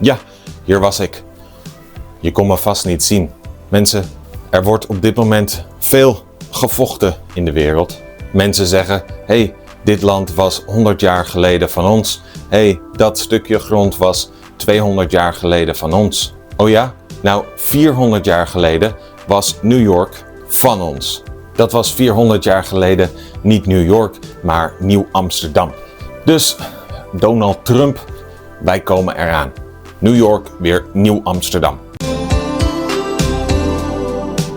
Ja, hier was ik. Je kon me vast niet zien. Mensen, er wordt op dit moment veel gevochten in de wereld. Mensen zeggen, hey, dit land was 100 jaar geleden van ons. Hey, dat stukje grond was 200 jaar geleden van ons. Oh ja? Nou, 400 jaar geleden was New York van ons. Dat was 400 jaar geleden niet New York, maar Nieuw Amsterdam. Dus Donald Trump, wij komen eraan. New York weer Nieuw Amsterdam.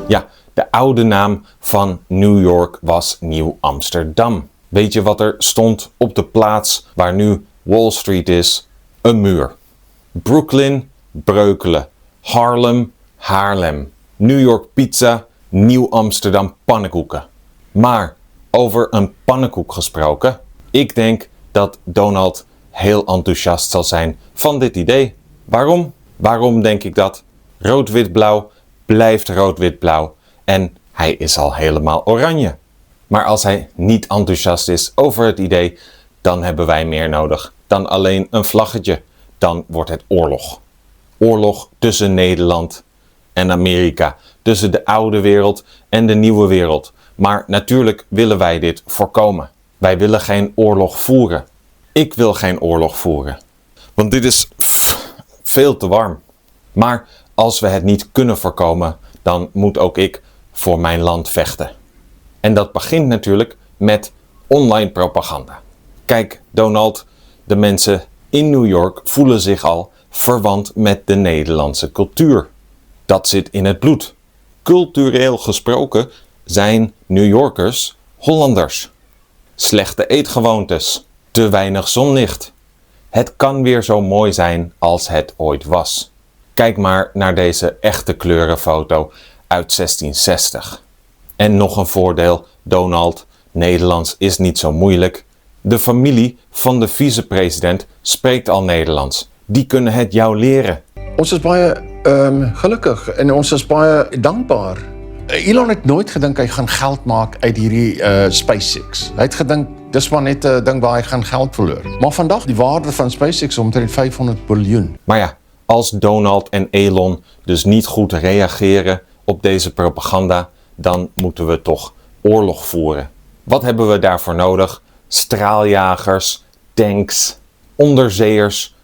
Ja, de oude naam van New York was Nieuw Amsterdam. Weet je wat er stond op de plaats waar nu Wall Street is? Een muur. Brooklyn, Breukelen. Harlem, Haarlem. New York pizza, Nieuw Amsterdam pannenkoeken. Maar over een pannenkoek gesproken, ik denk dat Donald heel enthousiast zal zijn van dit idee. Waarom? Waarom denk ik dat? Rood-wit-blauw blijft rood-wit-blauw en hij is al helemaal oranje. Maar als hij niet enthousiast is over het idee, dan hebben wij meer nodig dan alleen een vlaggetje. Dan wordt het oorlog. Oorlog tussen Nederland en Amerika. Tussen de oude wereld en de nieuwe wereld. Maar natuurlijk willen wij dit voorkomen. Wij willen geen oorlog voeren. Ik wil geen oorlog voeren. Want dit is veel te warm. Maar als we het niet kunnen voorkomen, dan moet ook ik voor mijn land vechten. En dat begint natuurlijk met online propaganda. Kijk, Donald, de mensen in New York voelen zich al verwant met de Nederlandse cultuur. Dat zit in het bloed. Cultureel gesproken zijn New Yorkers Hollanders. Slechte eetgewoontes, te weinig zonlicht. Het kan weer zo mooi zijn als het ooit was. Kijk maar naar deze echte kleurenfoto uit 1660. En nog een voordeel, Donald, Nederlands is niet zo moeilijk. De familie van de vicepresident spreekt al Nederlands. Die kunnen het jou leren. Ons is baie gelukkig en ons is baie dankbaar. Elon het nooit gedink hy gaan geld maak uit hierdie SpaceX. Hy het gedink dis maar net 'n ding waar hy gaan geld verloor. Maar vandag die waarde van SpaceX omtrent 500 biljoen. Maar ja, als Donald en Elon dus niet goed reageren op deze propaganda, dan moeten we toch oorlog voeren. Wat hebben we daarvoor nodig? Straaljagers, tanks, onderzeeërs,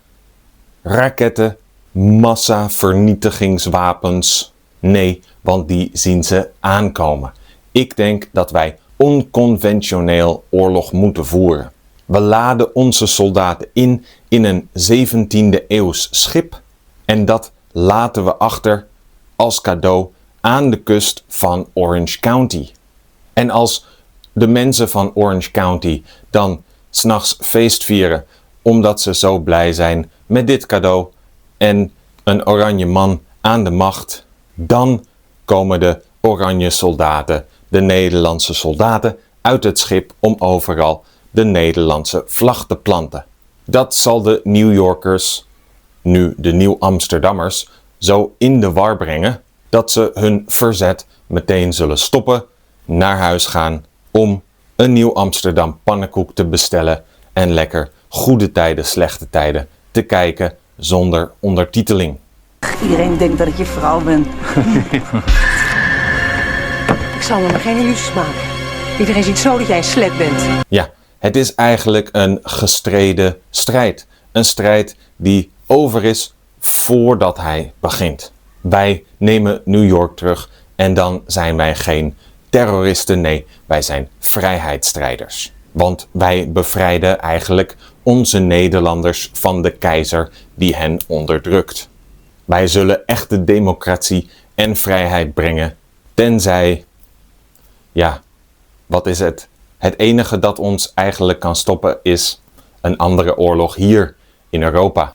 raketten, massavernietigingswapens. Nee, want die zien ze aankomen. Ik denk dat wij onconventioneel oorlog moeten voeren. We laden onze soldaten in een 17e eeuws schip en dat laten we achter als cadeau aan de kust van Orange County. En als de mensen van Orange County dan 's nachts feest vieren omdat ze zo blij zijn met dit cadeau en een oranje man aan de macht, dan komen de oranje soldaten, de Nederlandse soldaten, uit het schip om overal de Nederlandse vlag te planten. Dat zal de New Yorkers, nu de Nieuw Amsterdammers, zo in de war brengen dat ze hun verzet meteen zullen stoppen, naar huis gaan om een Nieuw Amsterdam pannenkoek te bestellen en lekker goede tijden, slechte tijden te kijken zonder ondertiteling. Iedereen denkt dat ik je vrouw ben. Ik zal me maar geen illusies maken. Iedereen ziet zo dat jij een slet bent. Ja, het is eigenlijk een gestreden strijd. Een strijd die over is voordat hij begint. Wij nemen New York terug en dan zijn wij geen terroristen. Nee, wij zijn vrijheidsstrijders. Want wij bevrijden eigenlijk onze Nederlanders van de keizer die hen onderdrukt. Wij zullen echte democratie en vrijheid brengen, tenzij, ja, wat is het? Het enige dat ons eigenlijk kan stoppen is een andere oorlog hier in Europa.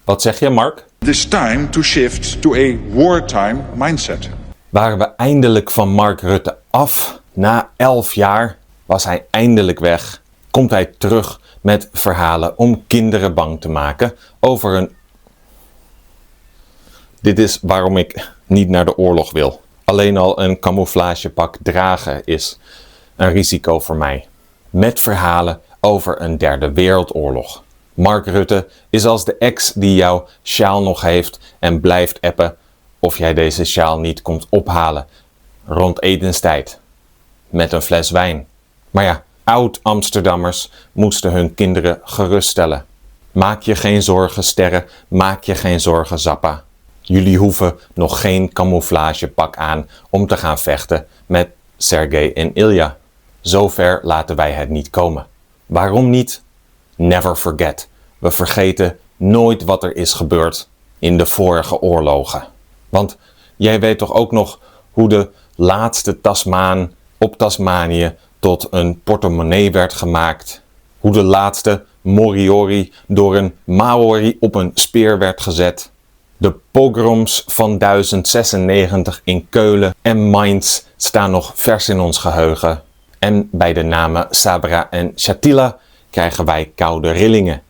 Wat zeg je, Mark? It is time to shift to a wartime mindset. Waren we eindelijk van Mark Rutte af? Na 11 jaar was hij eindelijk weg. Komt hij terug met verhalen om kinderen bang te maken over een... Dit is waarom ik niet naar de oorlog wil. Alleen al een camouflagepak dragen is een risico voor mij. Met verhalen over een derde wereldoorlog. Mark Rutte is als de ex die jouw sjaal nog heeft en blijft appen of jij deze sjaal niet komt ophalen rond etenstijd met een fles wijn. Maar ja, oud-Amsterdammers moesten hun kinderen geruststellen. Maak je geen zorgen, sterren, maak je geen zorgen, Zappa. Jullie hoeven nog geen camouflagepak aan om te gaan vechten met Sergej en Ilja. Zover laten wij het niet komen. Waarom niet? Never forget. We vergeten nooit wat er is gebeurd in de vorige oorlogen. Want jij weet toch ook nog hoe de laatste Tasmaan op Tasmanië tot een portemonnee werd gemaakt? Hoe de laatste Moriori door een Maori op een speer werd gezet? De pogroms van 1096 in Keulen en Mainz staan nog vers in ons geheugen. En bij de namen Sabra en Shatila krijgen wij koude rillingen.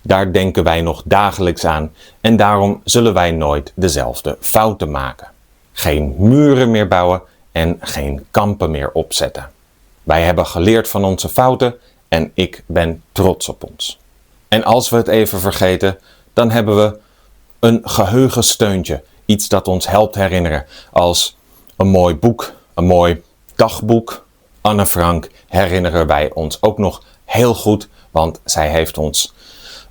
Daar denken wij nog dagelijks aan en daarom zullen wij nooit dezelfde fouten maken. Geen muren meer bouwen en geen kampen meer opzetten. Wij hebben geleerd van onze fouten en ik ben trots op ons. En als we het even vergeten, dan hebben we een geheugensteuntje. Iets dat ons helpt herinneren. Als een mooi boek, een mooi dagboek. Anne Frank herinneren wij ons ook nog heel goed, want zij heeft ons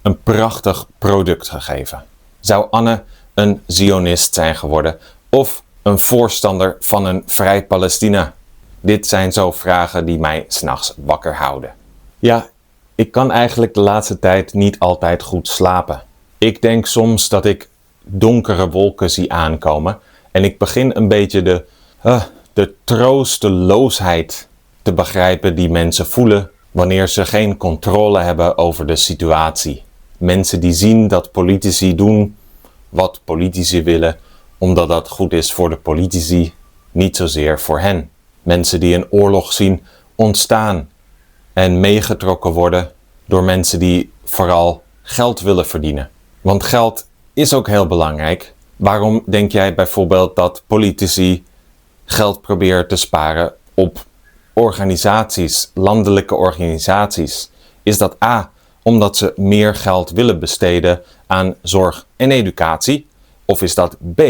een prachtig product gegeven. Zou Anne een Zionist zijn geworden of een voorstander van een vrij Palestina? Dit zijn zo vragen die mij 's nachts wakker houden. Ja, ik kan eigenlijk de laatste tijd niet altijd goed slapen. Ik denk soms dat ik donkere wolken zie aankomen en ik begin een beetje de troosteloosheid te begrijpen die mensen voelen wanneer ze geen controle hebben over de situatie. Mensen die zien dat politici doen wat politici willen, omdat dat goed is voor de politici, niet zozeer voor hen. Mensen die een oorlog zien ontstaan en meegetrokken worden door mensen die vooral geld willen verdienen. Want geld is ook heel belangrijk. Waarom denk jij bijvoorbeeld dat politici geld proberen te sparen op organisaties, landelijke organisaties? Is dat A, omdat ze meer geld willen besteden aan zorg en educatie? Of is dat B,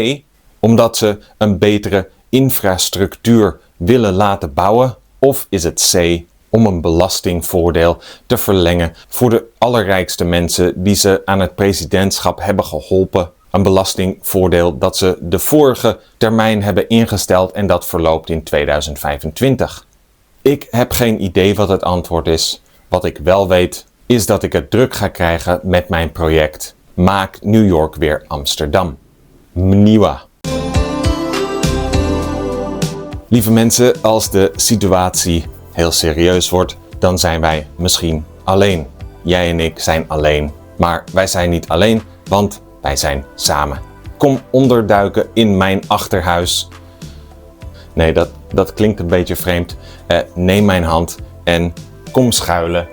omdat ze een betere infrastructuur willen laten bouwen? Of is het C, om een belastingvoordeel te verlengen voor de allerrijkste mensen die ze aan het presidentschap hebben geholpen? Een belastingvoordeel dat ze de vorige termijn hebben ingesteld en dat verloopt in 2025. Ik heb geen idee wat het antwoord is. Wat ik wel weet is dat ik het druk ga krijgen met mijn project Maak New York weer Amsterdam. Mniwa. Lieve mensen, als de situatie heel serieus wordt, dan zijn wij misschien alleen. Jij en ik zijn alleen, maar wij zijn niet alleen, want wij zijn samen. Kom onderduiken in mijn achterhuis. Nee, dat klinkt een beetje vreemd. Neem mijn hand en kom schuilen